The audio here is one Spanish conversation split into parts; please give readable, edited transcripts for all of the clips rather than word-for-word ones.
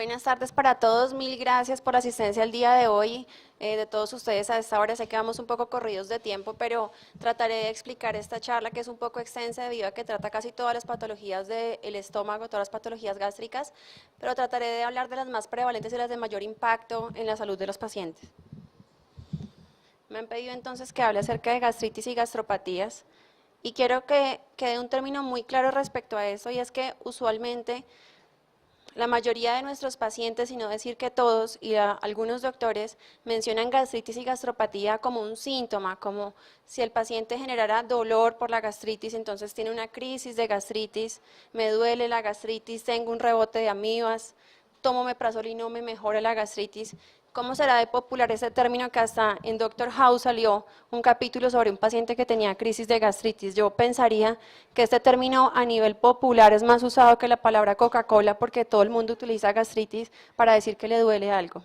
Buenas tardes para todos, mil gracias por la asistencia el día de hoy, de todos ustedes a esta hora. Sé que vamos un poco corridos de tiempo, pero trataré de explicar esta charla que es un poco extensa debido a que trata casi todas las patologías del estómago, todas las patologías gástricas, pero trataré de hablar de las más prevalentes y las de mayor impacto en la salud de los pacientes. Me han pedido entonces que hable acerca de gastritis y gastropatías y quiero que quede un término muy claro respecto a eso, y es que usualmente la mayoría de nuestros pacientes, y no decir que todos, y algunos doctores mencionan gastritis y gastropatía como un síntoma, como si el paciente generara dolor por la gastritis, entonces tiene una crisis de gastritis, me duele la gastritis, tengo un rebote de amibas, tomo omeprazol y no me mejora la gastritis. ¿Cómo será de popular ese término que hasta en Doctor House salió un capítulo sobre un paciente que tenía crisis de gastritis? Yo pensaría que este término a nivel popular es más usado que la palabra Coca-Cola porque todo el mundo utiliza gastritis para decir que le duele algo.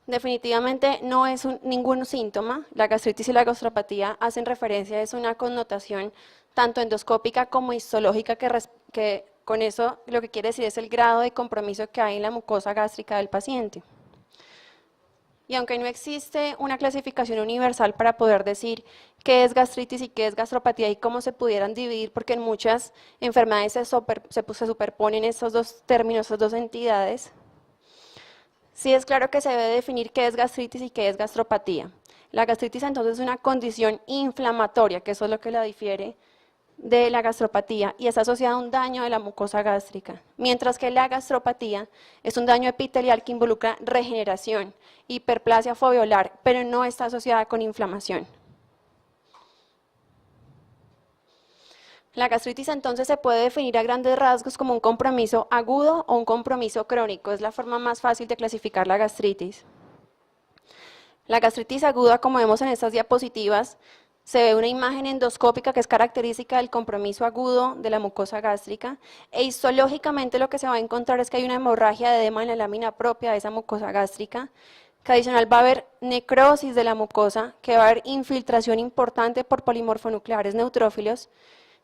Definitivamente no es ningún síntoma. La gastritis y la gastropatía hacen referencia a una connotación tanto endoscópica como histológica que con eso lo que quiere decir es el grado de compromiso que hay en la mucosa gástrica del paciente. Y aunque no existe una clasificación universal para poder decir qué es gastritis y qué es gastropatía y cómo se pudieran dividir, porque en muchas enfermedades se superponen esos dos términos, esas dos entidades, sí es claro que se debe definir qué es gastritis y qué es gastropatía. La gastritis entonces es una condición inflamatoria, que eso es lo que la difiere de la gastropatía, y está asociada a un daño de la mucosa gástrica, mientras que la gastropatía es un daño epitelial que involucra regeneración, hiperplasia foveolar, pero no está asociada con inflamación. La gastritis entonces se puede definir a grandes rasgos como un compromiso agudo o un compromiso crónico, es la forma más fácil de clasificar la gastritis. La gastritis aguda, como vemos en estas diapositivas, se ve una imagen endoscópica que es característica del compromiso agudo de la mucosa gástrica, e histológicamente lo que se va a encontrar es que hay una hemorragia de edema en la lámina propia de esa mucosa gástrica, que adicional va a haber necrosis de la mucosa, que va a haber infiltración importante por polimorfonucleares neutrófilos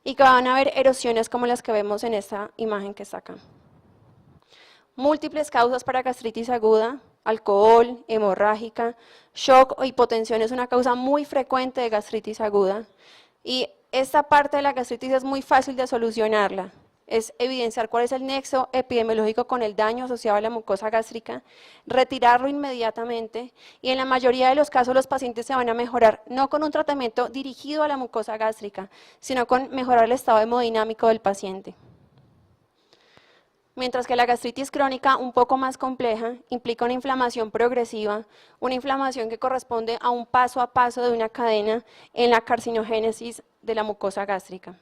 y que van a haber erosiones como las que vemos en esta imagen que está acá. Múltiples causas para gastritis aguda: alcohol, hemorrágica, shock o hipotensión es una causa muy frecuente de gastritis aguda, y esta parte de la gastritis es muy fácil de solucionarla. Es evidenciar cuál es el nexo epidemiológico con el daño asociado a la mucosa gástrica, retirarlo inmediatamente, y en la mayoría de los casos los pacientes se van a mejorar no con un tratamiento dirigido a la mucosa gástrica, sino con mejorar el estado hemodinámico del paciente. Mientras que la gastritis crónica, un poco más compleja, implica una inflamación progresiva, una inflamación que corresponde a un paso a paso de una cadena en la carcinogénesis de la mucosa gástrica.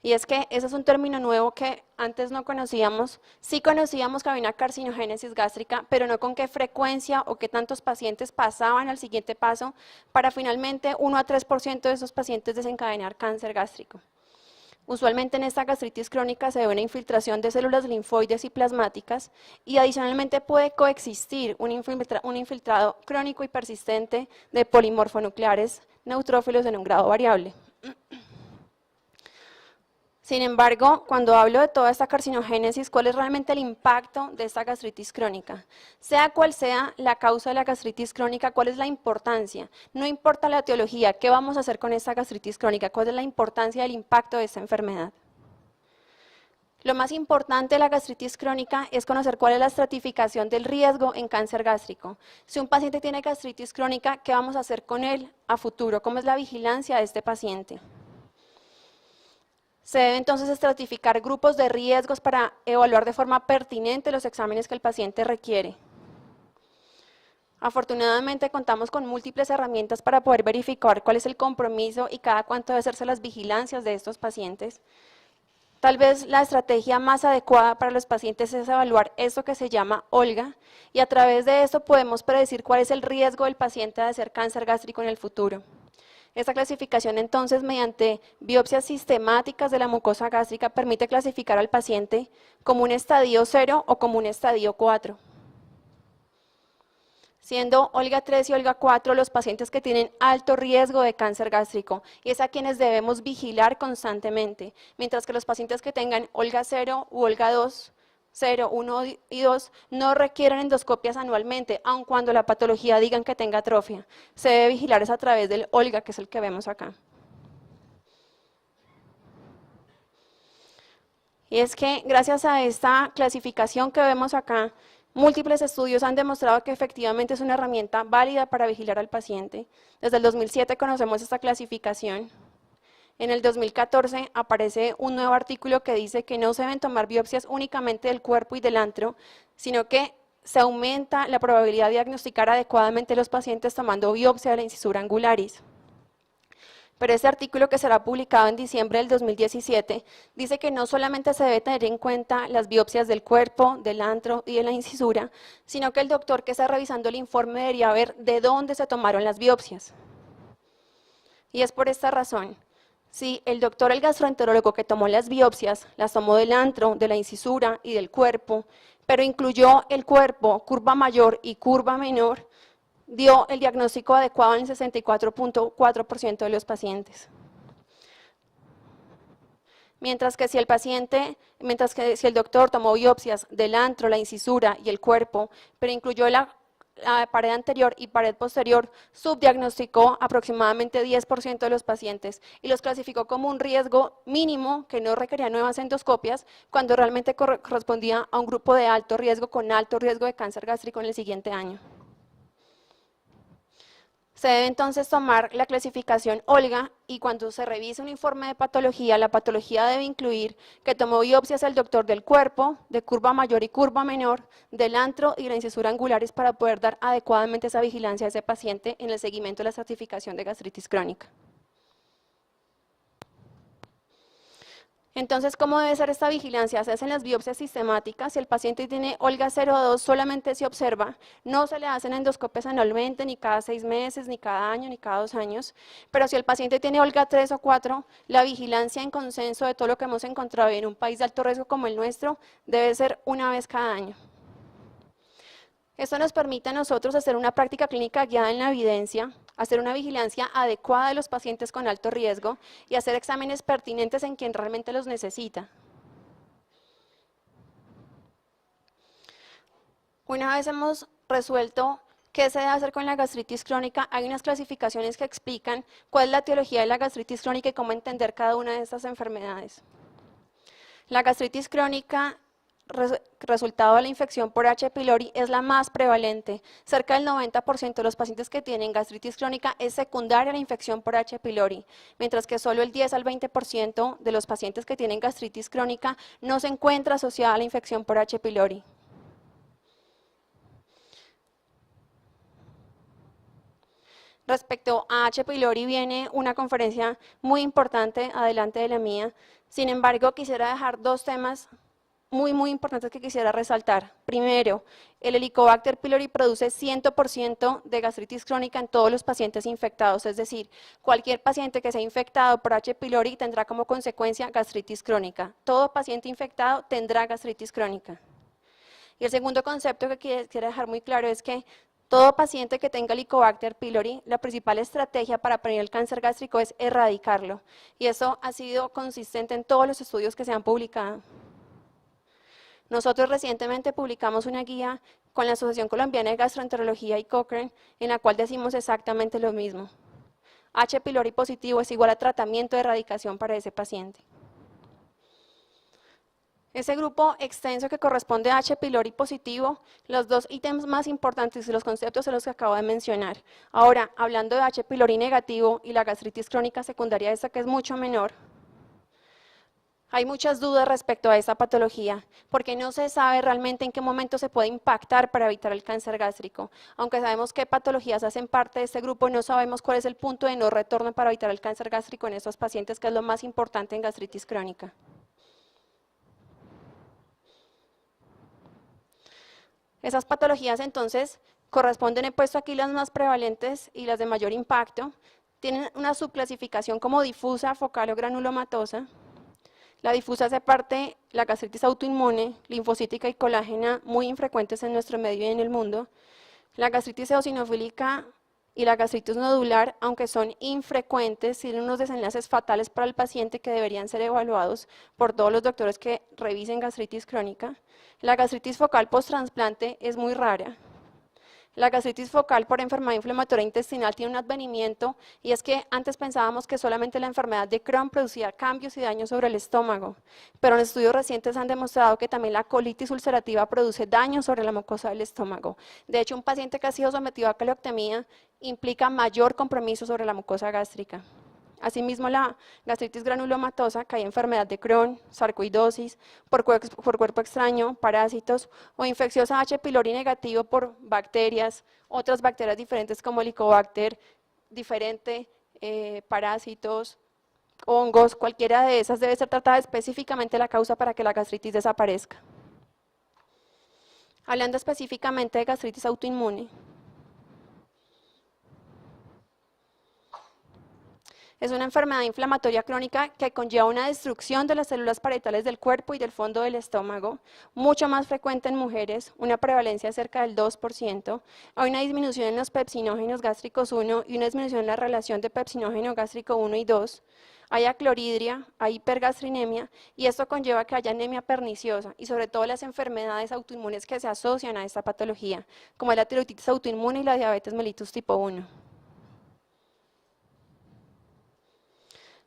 Y es que ese es un término nuevo que antes no conocíamos. Sí conocíamos que había una carcinogénesis gástrica, pero no con qué frecuencia o qué tantos pacientes pasaban al siguiente paso para finalmente 1 a 3% de esos pacientes desencadenar cáncer gástrico. Usualmente en esta gastritis crónica se ve una infiltración de células linfoides y plasmáticas, y adicionalmente puede coexistir un infiltrado crónico y persistente de polimorfonucleares neutrófilos en un grado variable. Sin embargo, cuando hablo de toda esta carcinogénesis, ¿cuál es realmente el impacto de esta gastritis crónica? Sea cual sea la causa de la gastritis crónica, ¿cuál es la importancia? No importa la etiología, ¿qué vamos a hacer con esta gastritis crónica? ¿Cuál es la importancia del impacto de esta enfermedad? Lo más importante de la gastritis crónica es conocer cuál es la estratificación del riesgo en cáncer gástrico. Si un paciente tiene gastritis crónica, ¿qué vamos a hacer con él a futuro? ¿Cómo es la vigilancia de este paciente? Se debe entonces estratificar grupos de riesgos para evaluar de forma pertinente los exámenes que el paciente requiere. Afortunadamente contamos con múltiples herramientas para poder verificar cuál es el compromiso y cada cuánto debe hacerse las vigilancias de estos pacientes. Tal vez la estrategia más adecuada para los pacientes es evaluar esto que se llama OLGA, y a través de esto podemos predecir cuál es el riesgo del paciente de hacer cáncer gástrico en el futuro. Esta clasificación entonces, mediante biopsias sistemáticas de la mucosa gástrica, permite clasificar al paciente como un estadio 0 o como un estadio 4. Siendo Olga 3 y Olga 4 los pacientes que tienen alto riesgo de cáncer gástrico, y es a quienes debemos vigilar constantemente, mientras que los pacientes que tengan Olga 0 u Olga 2 0, 1 y 2 no requieren endoscopias anualmente, aun cuando la patología digan que tenga atrofia. Se debe vigilar es a través del OLGA, que es el que vemos acá. Y es que gracias a esta clasificación que vemos acá, múltiples estudios han demostrado que efectivamente es una herramienta válida para vigilar al paciente. Desde el 2007 conocemos esta clasificación. En el 2014 aparece un nuevo artículo que dice que no se deben tomar biopsias únicamente del cuerpo y del antro, sino que se aumenta la probabilidad de diagnosticar adecuadamente a los pacientes tomando biopsia de la incisura angularis. Pero este artículo, que será publicado en diciembre del 2017, dice que no solamente se debe tener en cuenta las biopsias del cuerpo, del antro y de la incisura, sino que el doctor que está revisando el informe debería ver de dónde se tomaron las biopsias. Y es por esta razón. Si el doctor, el gastroenterólogo que tomó las biopsias, las tomó del antro, de la incisura y del cuerpo, pero incluyó el cuerpo, curva mayor y curva menor, dio el diagnóstico adecuado en el 64.4% de los pacientes. Mientras que si el doctor tomó biopsias del antro, la incisura y el cuerpo, pero incluyó la pared anterior y pared posterior, subdiagnosticó aproximadamente 10% de los pacientes y los clasificó como un riesgo mínimo que no requería nuevas endoscopias, cuando realmente correspondía a un grupo de alto riesgo con alto riesgo de cáncer gástrico en el siguiente año. Se debe entonces tomar la clasificación OLGA, y cuando se revise un informe de patología, la patología debe incluir que tomó biopsias el doctor del cuerpo, de curva mayor y curva menor, del antro y la incisura angulares, para poder dar adecuadamente esa vigilancia a ese paciente en el seguimiento de la estratificación de gastritis crónica. Entonces, ¿cómo debe ser esta vigilancia? Se hacen las biopsias sistemáticas. Si el paciente tiene OLGA 0,2, solamente se observa. No se le hacen endoscopias anualmente, ni cada 6 meses, ni cada año, ni cada 2 años. Pero si el paciente tiene OLGA 3 o 4, la vigilancia en consenso de todo lo que hemos encontrado en un país de alto riesgo como el nuestro debe ser una vez cada año. Esto nos permite a nosotros hacer una práctica clínica guiada en la evidencia, hacer una vigilancia adecuada de los pacientes con alto riesgo y hacer exámenes pertinentes en quien realmente los necesita. Una vez hemos resuelto qué se debe hacer con la gastritis crónica, hay unas clasificaciones que explican cuál es la etiología de la gastritis crónica y cómo entender cada una de estas enfermedades. La gastritis crónica, resultado de la infección por H. pylori, es la más prevalente. Cerca del 90% de los pacientes que tienen gastritis crónica es secundaria a la infección por H. pylori, mientras que solo el 10 al 20% de los pacientes que tienen gastritis crónica no se encuentra asociada a la infección por H. pylori. Respecto a H. pylori viene una conferencia muy importante adelante de la mía. Sin embargo, quisiera dejar dos temas muy importantes que quisiera resaltar. Primero, el Helicobacter pylori produce 100% de gastritis crónica en todos los pacientes infectados, es decir, cualquier paciente que sea infectado por H. pylori tendrá como consecuencia gastritis crónica. Todo paciente infectado tendrá gastritis crónica. Y el segundo concepto que quisiera dejar muy claro es que todo paciente que tenga Helicobacter pylori, la principal estrategia para prevenir el cáncer gástrico es erradicarlo. Y eso ha sido consistente en todos los estudios que se han publicado. Nosotros recientemente publicamos una guía con la Asociación Colombiana de Gastroenterología y Cochrane, en la cual decimos exactamente lo mismo. H. pylori positivo es igual a tratamiento de erradicación para ese paciente. Ese grupo extenso que corresponde a H. pylori positivo, los dos ítems más importantes y los conceptos son los que acabo de mencionar. Ahora, hablando de H. pylori negativo y la gastritis crónica secundaria, esta que es mucho menor, hay muchas dudas respecto a esta patología, porque no se sabe realmente en qué momento se puede impactar para evitar el cáncer gástrico. Aunque sabemos qué patologías hacen parte de este grupo, no sabemos cuál es el punto de no retorno para evitar el cáncer gástrico en estos pacientes, que es lo más importante en gastritis crónica. Esas patologías entonces corresponden, he puesto aquí las más prevalentes y las de mayor impacto. Tienen una subclasificación como difusa, focal o granulomatosa. La difusa hace parte la gastritis autoinmune, linfocítica y colágena, muy infrecuentes en nuestro medio y en el mundo. La gastritis eosinofílica y la gastritis nodular, aunque son infrecuentes, tienen unos desenlaces fatales para el paciente que deberían ser evaluados por todos los doctores que revisen gastritis crónica. La gastritis focal post-trasplante es muy rara. La gastritis focal por enfermedad inflamatoria intestinal tiene un advenimiento, y es que antes pensábamos que solamente la enfermedad de Crohn producía cambios y daños sobre el estómago, pero en estudios recientes han demostrado que también la colitis ulcerativa produce daños sobre la mucosa del estómago. De hecho, un paciente que ha sido sometido a colectomía implica mayor compromiso sobre la mucosa gástrica. Asimismo, la gastritis granulomatosa, que hay enfermedad de Crohn, sarcoidosis, por cuerpo extraño, parásitos o infecciosa H. pylori negativo por bacterias, otras bacterias diferentes como Helicobacter diferente, parásitos, hongos, cualquiera de esas debe ser tratada específicamente la causa para que la gastritis desaparezca. Hablando específicamente de gastritis autoinmune, es una enfermedad inflamatoria crónica que conlleva una destrucción de las células parietales del cuerpo y del fondo del estómago, mucho más frecuente en mujeres, una prevalencia cerca del 2%. Hay una disminución en los pepsinógenos gástricos 1 y una disminución en la relación de pepsinógeno gástrico 1 y 2. Hay acloridria, hay hipergastrinemia, y esto conlleva que haya anemia perniciosa y sobre todo las enfermedades autoinmunes que se asocian a esta patología, como la tiroiditis autoinmune y la diabetes mellitus tipo 1.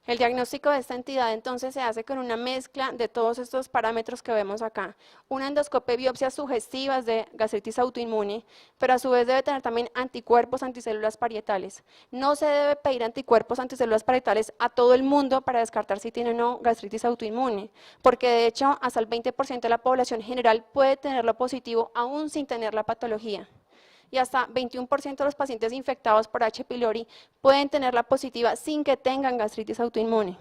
El diagnóstico de esta entidad entonces se hace con una mezcla de todos estos parámetros que vemos acá. Una endoscopia y biopsias sugestivas de gastritis autoinmune, pero a su vez debe tener también anticuerpos anticélulas parietales. No se debe pedir anticuerpos anticélulas parietales a todo el mundo para descartar si tiene o no gastritis autoinmune, porque de hecho hasta el 20% de la población general puede tenerlo positivo aún sin tener la patología. Y hasta 21% de los pacientes infectados por H. pylori pueden tenerla positiva sin que tengan gastritis autoinmune.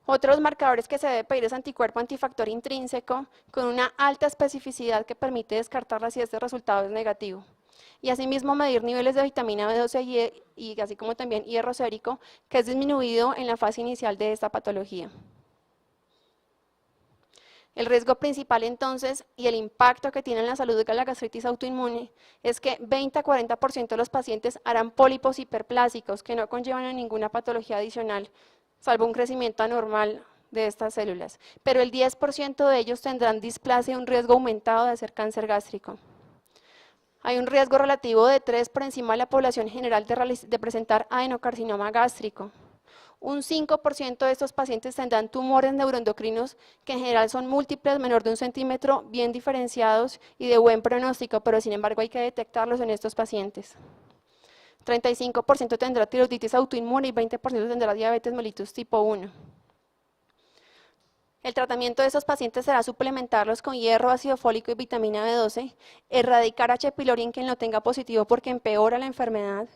Otros marcadores que se debe pedir es anticuerpo antifactor intrínseco con una alta especificidad que permite descartarla si este resultado es negativo. Y asimismo medir niveles de vitamina B12 y así como también hierro sérico, que es disminuido en la fase inicial de esta patología. El riesgo principal entonces y el impacto que tiene en la salud de la gastritis autoinmune es que 20 a 40% de los pacientes harán pólipos hiperplásicos que no conllevan a ninguna patología adicional, salvo un crecimiento anormal de estas células. Pero el 10% de ellos tendrán displasia y un riesgo aumentado de hacer cáncer gástrico. Hay un riesgo relativo de 3 por encima de la población general de presentar adenocarcinoma gástrico. Un 5% de estos pacientes tendrán tumores neuroendocrinos que en general son múltiples, menor de 1 centímetro, bien diferenciados y de buen pronóstico, pero sin embargo hay que detectarlos en estos pacientes. 35% tendrá tiroiditis autoinmune y 20% tendrá diabetes mellitus tipo 1. El tratamiento de estos pacientes será suplementarlos con hierro, ácido fólico y vitamina B12, erradicar H. pylori en quien lo tenga positivo porque empeora la enfermedad,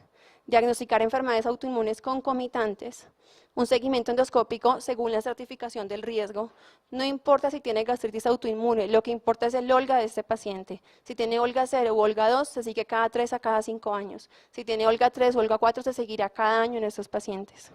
diagnosticar enfermedades autoinmunes concomitantes, un seguimiento endoscópico según la certificación del riesgo. No importa si tiene gastritis autoinmune, lo que importa es el Olga de este paciente. Si tiene Olga 0 u Olga 2, se sigue cada 3 a cada 5 años. Si tiene Olga 3 o Olga 4, se seguirá cada año en estos pacientes.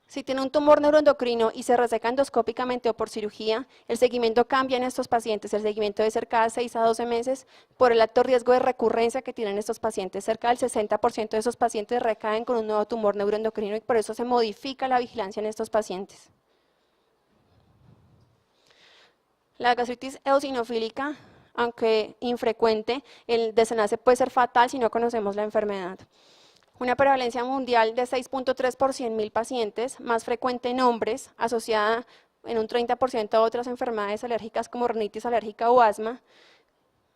Si tiene un tumor neuroendocrino y se reseca endoscópicamente o por cirugía, el seguimiento cambia en estos pacientes. El seguimiento debe ser cada 6 a 12 meses por el alto riesgo de recurrencia que tienen estos pacientes. Cerca del 60% de esos pacientes recaen con un nuevo tumor neuroendocrino y por eso se modifica la vigilancia en estos pacientes. La gastritis eosinofílica, aunque infrecuente, el desenlace puede ser fatal si no conocemos la enfermedad. Una prevalencia mundial de 6.3 por 100.000 pacientes, más frecuente en hombres, asociada en un 30% a otras enfermedades alérgicas como rinitis alérgica o asma.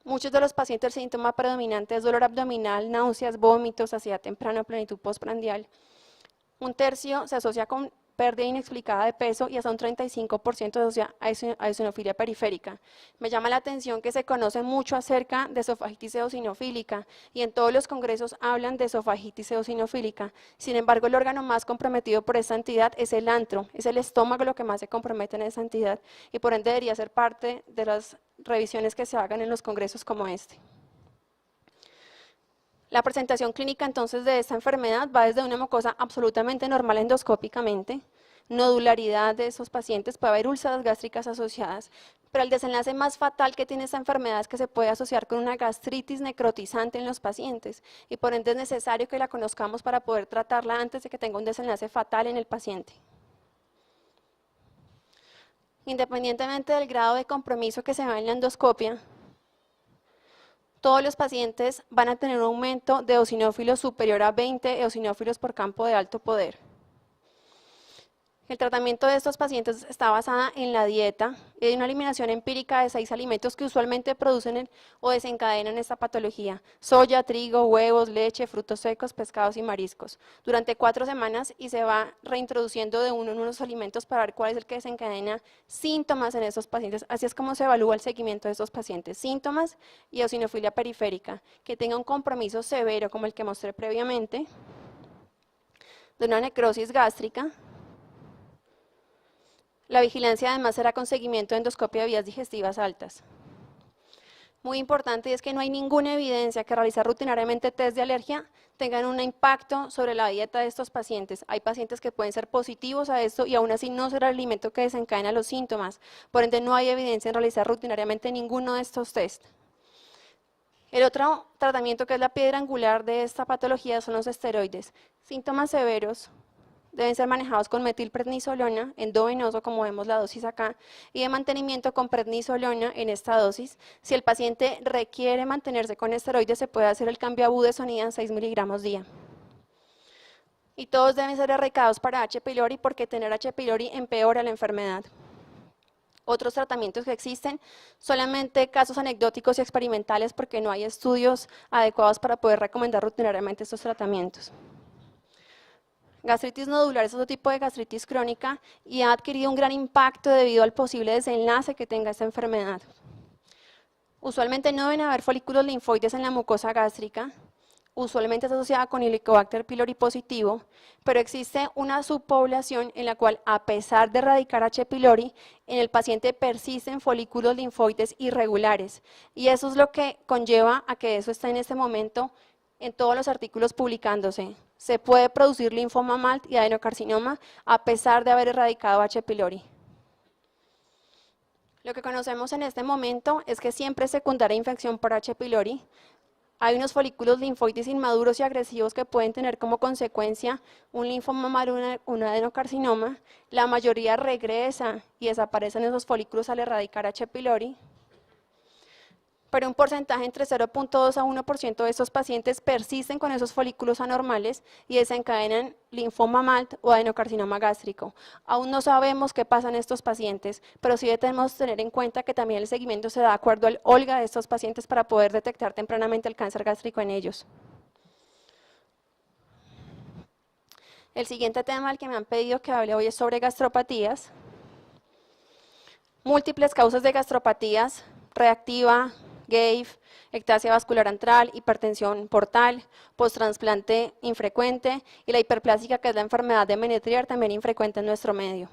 Muchos de los pacientes el síntoma predominante es dolor abdominal, náuseas, vómitos, saciedad temprana, plenitud postprandial. Un tercio se asocia con pérdida inexplicada de peso y hasta un 35% se asocia a eosinofilia periférica. Me llama la atención que se conoce mucho acerca de esofagitis eosinofílica y en todos los congresos hablan de esofagitis eosinofílica. Sin embargo, el órgano más comprometido por esta entidad es el antro, es el estómago lo que más se compromete en esa entidad y por ende debería ser parte de las revisiones que se hagan en los congresos como este. La presentación clínica entonces de esta enfermedad va desde una mucosa absolutamente normal endoscópicamente, nodularidad de esos pacientes, puede haber úlceras gástricas asociadas, Pero el desenlace más fatal que tiene esta enfermedad es que se puede asociar con una gastritis necrotizante en los pacientes y por ende es necesario que la conozcamos para poder tratarla antes de que tenga un desenlace fatal en el paciente. Independientemente del grado de compromiso que se ve en la endoscopia, todos los pacientes van a tener un aumento de eosinófilos superior a 20 eosinófilos por campo de alto poder. El tratamiento de estos pacientes está basada en la dieta y en una eliminación empírica de 6 alimentos que usualmente producen o desencadenan esta patología: soya, trigo, huevos, leche, frutos secos, pescados y mariscos, durante 4 semanas, y se va reintroduciendo de uno en unos alimentos para ver cuál es el que desencadena síntomas en estos pacientes. Así es como se evalúa el seguimiento de estos pacientes: síntomas y eosinofilia periférica, que tenga un compromiso severo como el que mostré previamente, de una necrosis gástrica. La vigilancia además será con seguimiento de endoscopia de vías digestivas altas. Muy importante es que no hay ninguna evidencia que realizar rutinariamente test de alergia tengan un impacto sobre la dieta de estos pacientes. Hay pacientes que pueden ser positivos a esto y aún así no será el alimento que desencadena los síntomas. Por ende, no hay evidencia en realizar rutinariamente ninguno de estos test. El otro tratamiento, que es la piedra angular de esta patología, son los esteroides. Síntomas severos deben ser manejados con metilprednisolona endovenoso, como vemos la dosis acá, y de mantenimiento con prednisolona en esta dosis. Si el paciente requiere mantenerse con esteroides, se puede hacer el cambio a budesonida en 6 miligramos día. Y todos deben ser erradicados para H. pylori, porque tener H. pylori empeora la enfermedad. Otros tratamientos que existen, solamente casos anecdóticos y experimentales, porque no hay estudios adecuados para poder recomendar rutinariamente estos tratamientos. Gastritis nodular es otro tipo de gastritis crónica y ha adquirido un gran impacto debido al posible desenlace que tenga esta enfermedad. Usualmente no deben haber folículos linfoides en la mucosa gástrica, usualmente es asociada con Helicobacter pylori positivo, pero existe una subpoblación en la cual, a pesar de erradicar H. pylori, en el paciente persisten folículos linfoides irregulares, y eso es lo que conlleva a que eso esté en este momento en todos los artículos publicándose. Se puede producir linfoma MALT y adenocarcinoma a pesar de haber erradicado H. pylori. Lo que conocemos en este momento es que siempre es secundaria infección por H. pylori. Hay unos folículos linfoides inmaduros y agresivos que pueden tener como consecuencia un linfoma MALT, un adenocarcinoma. La mayoría regresa y desaparecen esos folículos al erradicar H. pylori. Pero un porcentaje entre 0.2 a 1% de estos pacientes persisten con esos folículos anormales y desencadenan linfoma MALT o adenocarcinoma gástrico. Aún no sabemos qué pasa en estos pacientes, pero sí debemos tener en cuenta que también el seguimiento se da de acuerdo al OLGA de estos pacientes para poder detectar tempranamente el cáncer gástrico en ellos. El siguiente tema al que me han pedido que hable hoy es sobre gastropatías. Múltiples causas de gastropatías: reactiva, GAVE, ectasia vascular antral, hipertensión portal, posttransplante infrecuente, y la hiperplásica, que es la enfermedad de Menetrier, también infrecuente en nuestro medio.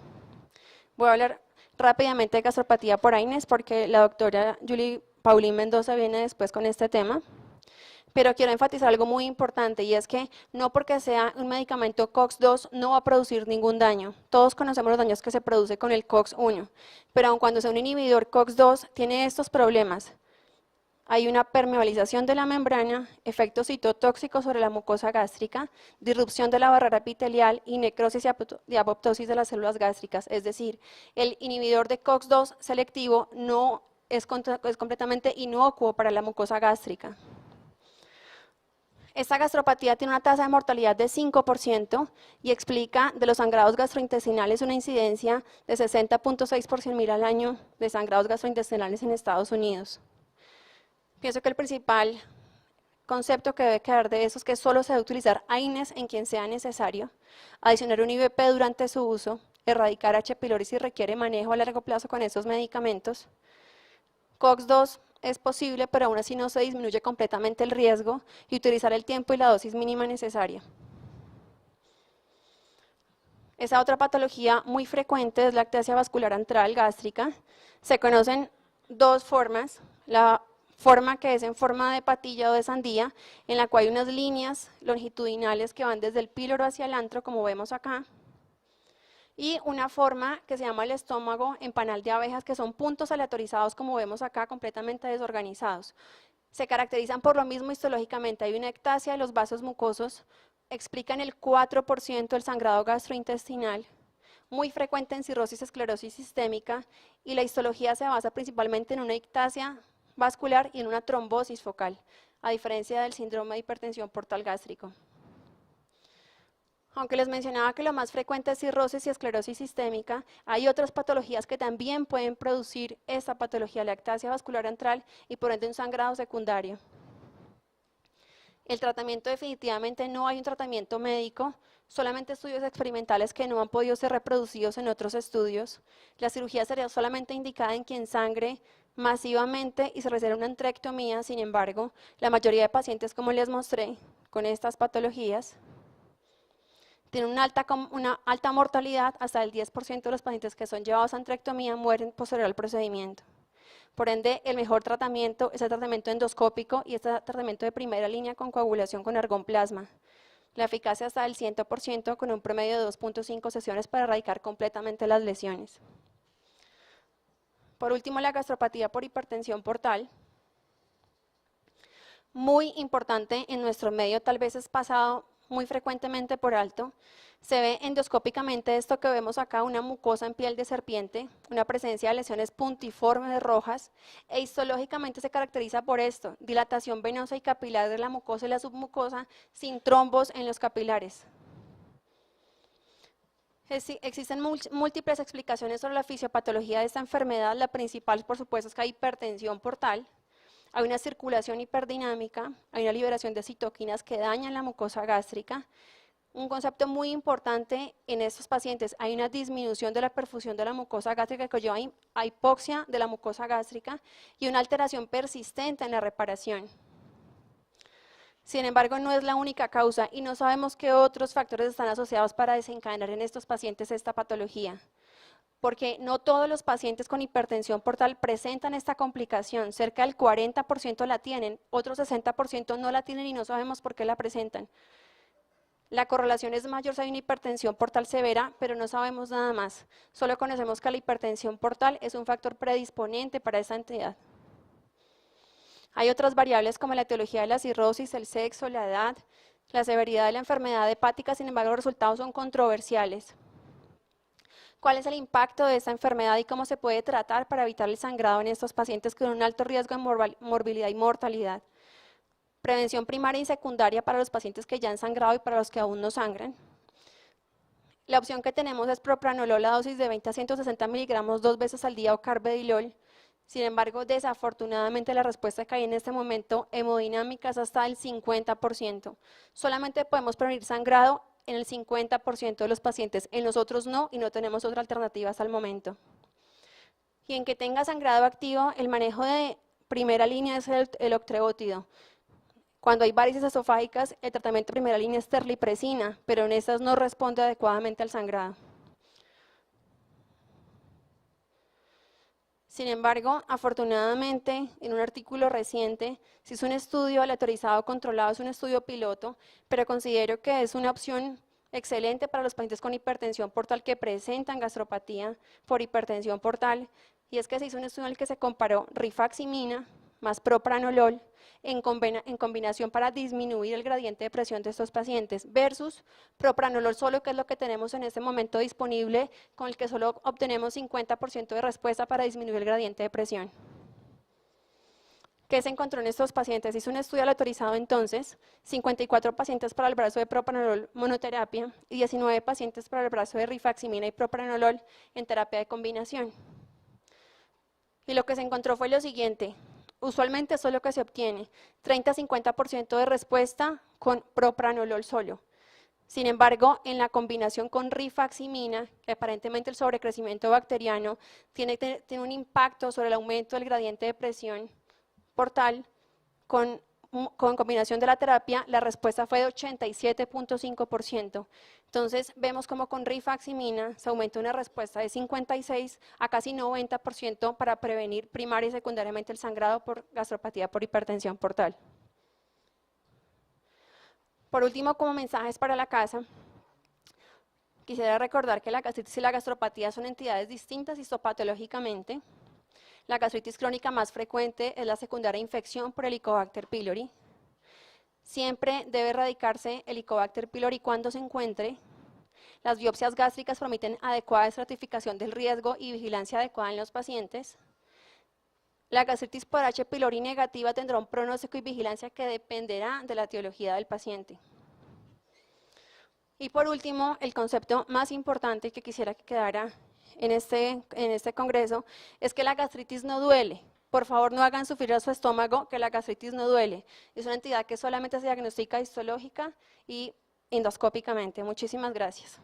Voy a hablar rápidamente de gastropatía por AINES porque la doctora Julie Paulín Mendoza viene después con este tema. Pero quiero enfatizar algo muy importante, y es que no porque sea un medicamento COX-2 no va a producir ningún daño. Todos conocemos los daños que se produce con el COX-1, pero aun cuando sea un inhibidor COX-2 tiene estos problemas. Hay una permeabilización de la membrana, efectos citotóxicos sobre la mucosa gástrica, disrupción de la barrera epitelial y necrosis y apoptosis de las células gástricas. Es decir, el inhibidor de COX-2 selectivo no es completamente inocuo para la mucosa gástrica. Esta gastropatía tiene una tasa de mortalidad de 5% y explica de los sangrados gastrointestinales una incidencia de 60.6 por 100.000 al año de sangrados gastrointestinales en Estados Unidos. Pienso que el principal concepto que debe quedar de eso es que solo se debe utilizar AINES en quien sea necesario, adicionar un IVP durante su uso, erradicar H. pylori si requiere manejo a largo plazo con esos medicamentos. COX-2 es posible, pero aún así no se disminuye completamente el riesgo, y utilizar el tiempo y la dosis mínima necesaria. Esa otra patología muy frecuente es la ectasia vascular antral gástrica. Se conocen dos formas: la forma que es en forma de patilla o de sandía, en la cual hay unas líneas longitudinales que van desde el píloro hacia el antro, como vemos acá, y una forma que se llama el estómago en panal de abejas, que son puntos aleatorizados como vemos acá, completamente desorganizados. Se caracterizan por lo mismo histológicamente, hay una ectasia de los vasos mucosos, explican el 4% del sangrado gastrointestinal, muy frecuente en cirrosis esclerosis sistémica, y la histología se basa principalmente en una ictasia vascular y en una trombosis focal, a diferencia del síndrome de hipertensión portal gástrico. Aunque les mencionaba que lo más frecuente es cirrosis y esclerosis sistémica, hay otras patologías que también pueden producir esta patología, la ectasia vascular antral y por ende un sangrado secundario. El tratamiento definitivamente no hay un tratamiento médico, solamente estudios experimentales que no han podido ser reproducidos en otros estudios. La cirugía sería solamente indicada en quien sangre masivamente y se requiere una antrectomía. Sin embargo, la mayoría de pacientes, como les mostré, con estas patologías, tienen una alta mortalidad. Hasta el 10% de los pacientes que son llevados a antrectomía mueren posterior al procedimiento. Por ende, el mejor tratamiento es el tratamiento endoscópico y este tratamiento de primera línea con coagulación con argón-plasma. La eficacia está del 100% con un promedio de 2.5 sesiones para erradicar completamente las lesiones. Por último, la gastropatía por hipertensión portal. Muy importante en nuestro medio, tal vez es pasado muy frecuentemente por alto. Se ve endoscópicamente esto que vemos acá, una mucosa en piel de serpiente, una presencia de lesiones puntiformes rojas, e histológicamente se caracteriza por esto, dilatación venosa y capilar de la mucosa y la submucosa sin trombos en los capilares. Existen múltiples explicaciones sobre la fisiopatología de esta enfermedad. La principal, por supuesto, es que hay hipertensión portal. Hay una circulación hiperdinámica, hay una liberación de citoquinas que dañan la mucosa gástrica. Un concepto muy importante en estos pacientes, hay una disminución de la perfusión de la mucosa gástrica que lleva a hipoxia de la mucosa gástrica y una alteración persistente en la reparación. Sin embargo, no es la única causa y no sabemos qué otros factores están asociados para desencadenar en estos pacientes esta patología, porque no todos los pacientes con hipertensión portal presentan esta complicación, cerca del 40% la tienen, otros 60% no la tienen y no sabemos por qué la presentan. La correlación es mayor si hay una hipertensión portal severa, pero no sabemos nada más, solo conocemos que la hipertensión portal es un factor predisponente para esta entidad. Hay otras variables como la etiología de la cirrosis, el sexo, la edad, la severidad de la enfermedad hepática, sin embargo los resultados son controversiales. ¿Cuál es el impacto de esta enfermedad y cómo se puede tratar para evitar el sangrado en estos pacientes con un alto riesgo de morbilidad y mortalidad? Prevención primaria y secundaria para los pacientes que ya han sangrado y para los que aún no sangran. La opción que tenemos es propranolol a dosis de 20 a 160 miligramos 2 veces al día o carvedilol. Sin embargo, desafortunadamente la respuesta que hay en este momento hemodinámica es hasta el 50%. Solamente podemos prevenir sangrado en el 50% de los pacientes, en los otros no, y no tenemos otra alternativa hasta el momento. Y en que tenga sangrado activo, el manejo de primera línea es el octreótido. Cuando hay varices esofágicas, el tratamiento de primera línea es terlipresina, pero en estas no responde adecuadamente al sangrado. Sin embargo, afortunadamente, en un artículo reciente, se hizo un estudio aleatorizado controlado, es un estudio piloto, pero considero que es una opción excelente para los pacientes con hipertensión portal que presentan gastropatía por hipertensión portal, y es que se hizo un estudio en el que se comparó rifaximina más propranolol en combinación para disminuir el gradiente de presión de estos pacientes versus propranolol solo, que es lo que tenemos en este momento disponible, con el que solo obtenemos 50% de respuesta para disminuir el gradiente de presión. ¿Qué se encontró en estos pacientes? Hizo un estudio aleatorizado entonces, 54 pacientes para el brazo de propranolol monoterapia y 19 pacientes para el brazo de rifaximina y propranolol en terapia de combinación. Y lo que se encontró fue lo siguiente: usualmente eso es lo que se obtiene, 30 a 50% de respuesta con propranolol solo. Sin embargo, en la combinación con rifaximina, que aparentemente el sobrecrecimiento bacteriano tiene un impacto sobre el aumento del gradiente de presión portal, con combinación de la terapia, la respuesta fue de 87.5%. Entonces, vemos como con rifaximina se aumenta una respuesta de 56 a casi 90% para prevenir primaria y secundariamente el sangrado por gastropatía por hipertensión portal. Por último, como mensajes para la casa, Quisiera recordar que la gastritis y la gastropatía son entidades distintas histopatológicamente. La gastritis crónica más frecuente es la secundaria infección por Helicobacter pylori. Siempre debe erradicarse Helicobacter pylori cuando se encuentre. Las biopsias gástricas permiten adecuada estratificación del riesgo y vigilancia adecuada en los pacientes. La gastritis por H. pylori negativa tendrá un pronóstico y vigilancia que dependerá de la etiología del paciente. Y por último, el concepto más importante que quisiera que quedara en este congreso es que la gastritis no duele. Por favor, no hagan sufrir a su estómago, que la gastritis no duele. Es una entidad que solamente se diagnostica histológica y endoscópicamente. Muchísimas gracias.